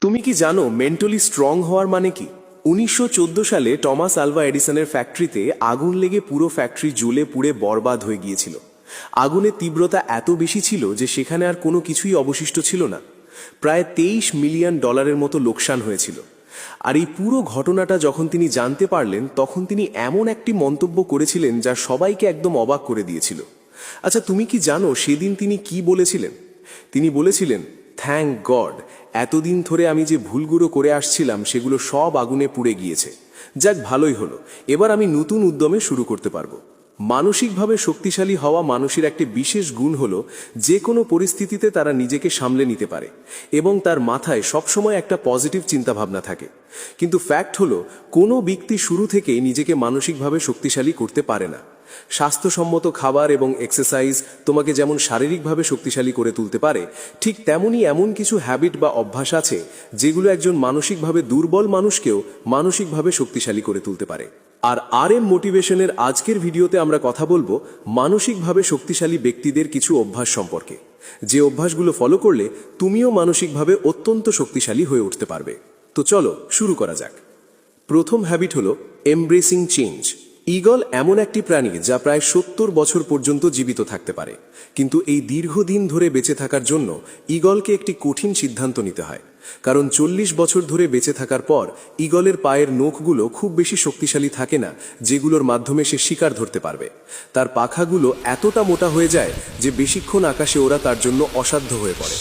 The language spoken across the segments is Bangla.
তুমি কি জানো মেন্টালি স্ট্রং হওয়ার মানে কি? 1914 সালে টমাস আলভা এডিসনের ফ্যাক্টরিতে আগুন লেগে পুরো ফ্যাক্টরি জ্বলে পুড়ে বরবাদ হয়ে গিয়েছিল। আগুনের তীব্রতা এত বেশি ছিল যে সেখানে আর কোনো কিছুই অবশিষ্ট ছিল না। প্রায় 23 মিলিয়ন ডলারের মতো লোকসান হয়েছিল। আর এই পুরো ঘটনাটা যখন তিনি জানতে পারলেন তখন তিনি এমন একটি মন্তব্য করেছিলেন যা সবাইকে একদম অবাক করে দিয়েছিল। আচ্ছা, তুমি কি জানো সেদিন তিনি কি বলেছিলেন? তিনি বলেছিলেন, থ্যাংক গড, এতদিন ধরে আমি যে ভুলগুলো করে আসছিলাম সেগুলো সব আগুনে পুড়ে গিয়েছে। যাক, ভালোই হলো, এবার আমি নতুন উদ্যমে শুরু করতে পারবো। মানসিকভাবে শক্তিশালী হওয়া মানুষের একটি বিশেষ গুণ হলো যে কোনো পরিস্থিতিতে তারা নিজেকে সামলে নিতে পারে এবং তার মাথায় সবসময় একটা পজিটিভ চিন্তাভাবনা থাকে। কিন্তু ফ্যাক্ট হলো কোনো ব্যক্তি শুরু থেকেই নিজেকে মানসিকভাবে শক্তিশালী করতে পারে না। স্বাস্থ্যসম্মত খাবার এবং এক্সারসাইজ তোমাকে যেমন শারীরিকভাবে শক্তিশালী করে তুলতে পারে, ঠিক তেমনি এমন কিছু হ্যাবিট বা অভ্যাস আছে যেগুলো একজন মানসিকভাবে দুর্বল মানুষকেও মানসিকভাবে শক্তিশালী করে তুলতে পারে। আর এম মোটিভেশনের আজকের ভিডিওতে আমরা কথা বলবো মানসিকভাবে শক্তিশালী ব্যক্তিদের কিছু অভ্যাস সম্পর্কে, যে অভ্যাসগুলো ফলো করলে তুমিও মানসিকভাবে অত্যন্ত শক্তিশালী হয়ে উঠতে পারবে। তো চলো শুরু করা যাক। প্রথম হ্যাবিট হলো এমব্রেসিং চেঞ্জ। ঈগল এমন একটি প্রাণী যা প্রায় 70 বছর পর্যন্ত জীবিত থাকতে পারে, কিন্তু এই দীর্ঘদিন ধরে বেঁচে থাকার জন্য ঈগলকে একটি কঠিন সিদ্ধান্ত নিতে হয়। কারণ 40 বছর ধরে বেঁচে থাকার পর ঈগলের পায়ের নখগুলো খুব বেশি শক্তিশালী থাকে না, যেগুলোর মাধ্যমে সে শিকার ধরতে পারবে। তার পাখাগুলো এতটা মোটা হয়ে যায় যে বেশিক্ষণ আকাশে ওরা তার জন্য অসাধ্য হয়ে পড়ে।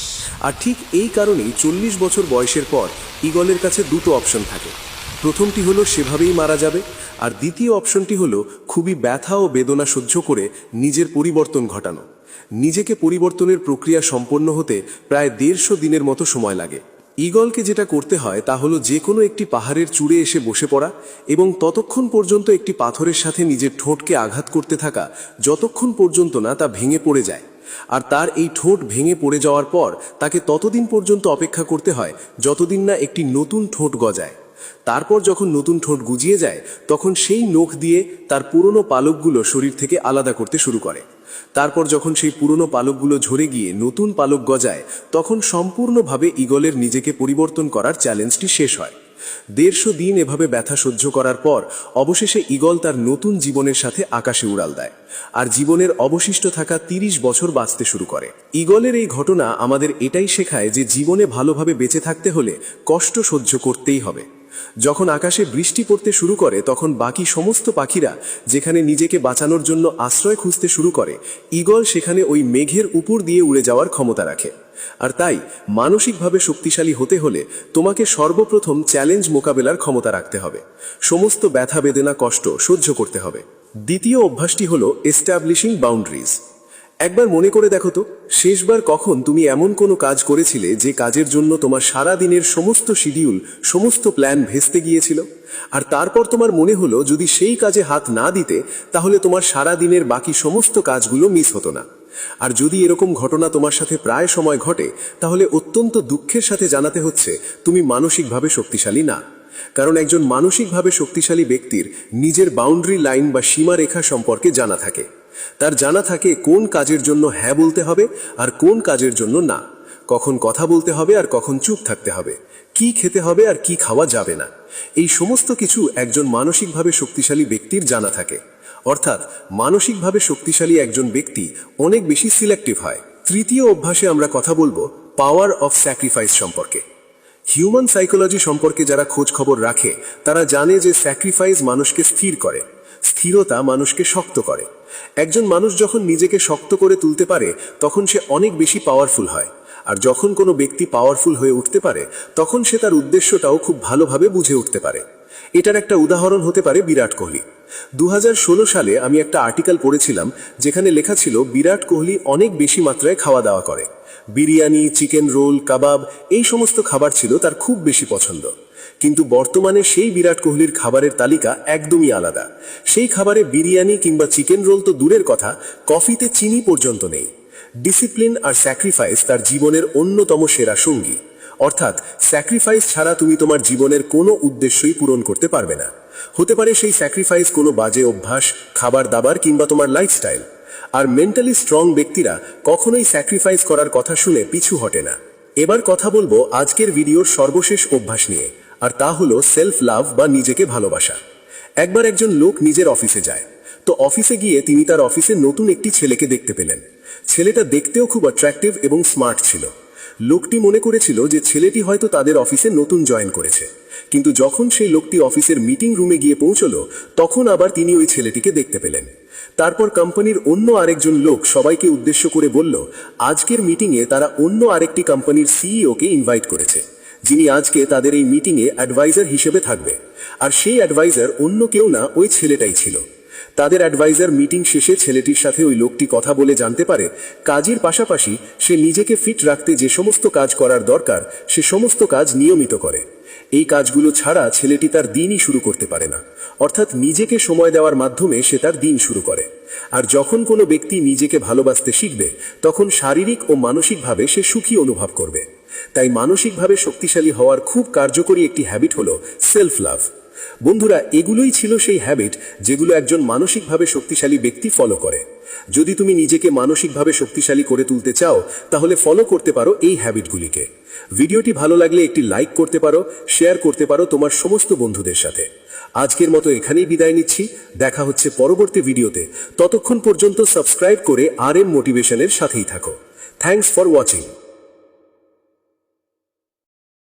আর ঠিক এই কারণেই 40 বছর বয়সের পর ঈগলের কাছে দুটো অপশন থাকে। প্রথমটি হলো সেভাবেই মারা যাবে, আর দ্বিতীয় অপশনটি হলো খুবই ব্যথা ও বেদনা সহ্য করে নিজের পরিবর্তন ঘটানো। নিজেকে পরিবর্তনের প্রক্রিয়া সম্পন্ন হতে প্রায় 150 দিনের মতো সময় লাগে। ঈগলকে যেটা করতে হয় তা হলো যে কোনো একটি পাহাড়ের চূড়ে এসে বসে পড়া এবং ততক্ষণ পর্যন্ত একটি পাথরের সাথে নিজের ঠোঁটকে আঘাত করতে থাকা যতক্ষণ পর্যন্ত না তা ভেঙে পড়ে যায়। আর তার এই ঠোঁট ভেঙে পড়ে যাওয়ার পর তাকে ততদিন পর্যন্ত অপেক্ষা করতে হয় যতদিন না একটি নতুন ঠোঁট গজায়। তারপর যখন নতুন ঠোঁট গুজিয়ে যায় তখন সেই নখ দিয়ে তার পুরনো পালকগুলো শরীর থেকে আলাদা করতে শুরু করে। তারপর যখন সেই পুরনো পালকগুলো ঝরে গিয়ে নতুন পালক গজায় তখন সম্পূর্ণভাবে ঈগলের নিজেকে পরিবর্তন করার চ্যালেঞ্জটি শেষ হয়। 150 দিন এভাবে ব্যথা সহ্য করার পর অবশেষে ঈগল তার নতুন জীবনের সাথে আকাশে উড়াল দেয় আর জীবনের অবশিষ্ট থাকা 30 বছর বাঁচতে শুরু করে। ঈগলের এই ঘটনা আমাদের এটাই শেখায় যে জীবনে ভালোভাবে বেঁচে থাকতে হলে কষ্ট সহ্য করতেই হবে। যখন আকাশে বৃষ্টি পড়তে শুরু করে তখন বাকি সমস্ত পাখিরা যেখানে নিজেকে বাঁচানোর জন্য আশ্রয় খুঁজতে শুরু করে, ঈগল সেখানে ওই মেঘের উপর দিয়ে উড়ে যাওয়ার ক্ষমতা রাখে। আর তাই মানসিকভাবে শক্তিশালী হতে হলে তোমাকে সর্বপ্রথম চ্যালেঞ্জ মোকাবেলার ক্ষমতা রাখতে হবে। সমস্ত ব্যথা বেদনা কষ্ট সহ্য করতে হবে। দ্বিতীয় অভ্যাসটি হলো এস্টাবলিশিং বাউন্ডারিজ। একবার মনে করে দেখো তো, শেষবার কখন তুমি এমন কোনো কাজ করেছিলে যে কাজের জন্য তোমার সারা দিনের সমস্ত শিডিউল, সমস্ত প্ল্যান ভেস্তে গিয়েছিল? আর তারপর তোমার মনে হলো যদি সেই কাজে হাত না দিতে তাহলে তোমার সারা দিনের বাকি সমস্ত কাজগুলো মিস হতো না। আর যদি এরকম ঘটনা তোমার সাথে প্রায় সময় ঘটে তাহলে অত্যন্ত দুঃখের সাথে জানাতে হচ্ছে তুমি মানসিকভাবে শক্তিশালী না। কারণ একজন মানসিকভাবে শক্তিশালী ব্যক্তির নিজের বাউন্ডারি লাইন বা সীমারেখা সম্পর্কে জানা থাকে। তার জানা থাকে কোন কাজের জন্য হ্যাঁ বলতে হবে আর কোন কাজের জন্য না, কখন কথা বলতে হবে আর কখন চুপ থাকতে হবে, কি খেতে হবে আর কি খাওয়া যাবে না। এই সমস্ত কিছু একজন মানসিকভাবে শক্তিশালী ব্যক্তির জানা থাকে। অর্থাৎ মানসিকভাবে শক্তিশালী একজন ব্যক্তি অনেক বেশি সিলেক্টিভ হয়। তৃতীয় অভ্যাসে আমরা কথা বলবো পাওয়ার অফ স্যাক্রিফাইস সম্পর্কে। হিউম্যান সাইকোলজি সম্পর্কে যারা খোঁজ খবর রাখে তারা জানে যে স্যাক্রিফাইস মানুষকে স্থির করে, স্থিরতা মানুষকে শক্ত করে। একজন মানুষ যখন নিজেকে শক্ত করে তুলতে পারে তখন সে অনেক বেশি পাওয়ারফুল হয়। আর যখন কোনো ব্যক্তি পাওয়ারফুল হয়ে উঠতে পারে তখন সে তার উদ্দেশ্যটাও খুব ভালোভাবে বুঝে উঠতে পারে। এটার একটা উদাহরণ হতে পারে বিরাট কোহলি। 2016 সালে আমি একটা আর্টিকেল পড়েছিলাম যেখানে লেখা ছিল বিরাট কোহলি অনেক বেশি মাত্রায় খাওয়া দাওয়া করে। বিরিয়ানি, চিকেন রোল, কাবাব এই সমস্ত খাবার ছিল তার খুব বেশি পছন্দ। কিন্তু বর্তমানে সেই বিরাট কোহলির খাবারের তালিকা একদমই আলাদা। সেই খাবারে বিরিয়ানি কিংবা চিকেন রোল তো দূরের কথা, কফিতে চিনি পর্যন্ত নেই। ডিসিপ্লিন আর স্যাক্রিফাইস তার জীবনের অন্যতম সেরা সঙ্গী। অর্থাৎ স্যাক্রিফাইস ছাড়া তুমি তোমার জীবনের কোনো উদ্দেশ্যই পূরণ করতে পারবে না। হতে পারে সেই স্যাক্রিফাইস কোনো বাজে অভ্যাস, খাবার দাবার কিংবা তোমার লাইফস্টাইল। আর মেন্টালি স্ট্রং ব্যক্তিরা কখনোই স্যাক্রিফাইস করার কথা শুনে পিছু হটে না। এবার কথা বলবো আজকের ভিডিওর সর্বশেষ অভ্যাস নিয়ে, আর তা হলো সেলফ লাভ বা নিজেকে ভালোবাসা। একবার একজন লোক নিজের অফিসে যায়। তো অফিসে গিয়ে তিনি তার অফিসে নতুন একটি ছেলেকে দেখতে পেলেন। ছেলেটা দেখতেও খুব অ্যাট্রাক্টিভ এবং স্মার্ট ছিল। লোকটি মনে করেছিল যে ছেলেটি হয়তো তাদের অফিসে নতুন জয়েন করেছে। কিন্তু যখন সেই লোকটি অফিসের মিটিং রুমে গিয়ে পৌঁছলো, তখন আবার তিনি ওই ছেলেটিকে দেখতে পেলেন। তারপর কোম্পানির অন্য আরেকজন লোক সবাইকে উদ্দেশ্য করে বলল, আজকের মিটিংয়ে তারা অন্য আরেকটি কোম্পানির সিইওকে ইনভাইট করেছে, যিনি আজকে তাদের এই মিটিংয়ে অ্যাডভাইজার হিসেবে থাকবে। আর সেই অ্যাডভাইজার অন্য কেউ না, ওই ছেলেটাই ছিল। তাদের অ্যাডভাইজার মিটিং শেষে ছেলেটির সাথে ওই লোকটি কথা বলে জানতে পারে, কাজের পাশাপাশি সে নিজেকে ফিট রাখতে যে সমস্ত কাজ করার দরকার সে সমস্ত কাজ নিয়মিত করে। এই কাজগুলো ছাড়া ছেলেটি তার দিনই শুরু করতে পারে না। অর্থাৎ নিজেকে সময় দেওয়ার মাধ্যমে সে তার দিন শুরু করে। আর যখন কোনো ব্যক্তি নিজেকে ভালোবাসতে শিখবে, তখন শারীরিক ও মানসিকভাবে সে সুখী অনুভব করবে। তাই মানসিকভাবে শক্তিশালী হওয়ার খুব কার্যকরী একটি হ্যাবিট হলো সেলফ লাভ। বন্ধুরা, এগুলোই ছিল সেই হ্যাবিট যেগুলো একজন মানসিকভাবে শক্তিশালী ব্যক্তি ফলো করে। যদি তুমি নিজেকে মানসিকভাবে শক্তিশালী করে তুলতে চাও, তাহলে ফলো করতে পারো এই হ্যাবিটগুলিকে। ভিডিওটি ভালো লাগলে একটি লাইক করতে পারো, শেয়ার করতে পারো তোমার সমস্ত বন্ধুদের সাথে। আজকের মতো এখানেই বিদায় নিচ্ছি। দেখা হচ্ছে পরবর্তী ভিডিওতে। ততক্ষণ পর্যন্ত সাবস্ক্রাইব করে RM মোটিভেশনের সাথেই থাকো। Thanks for watching.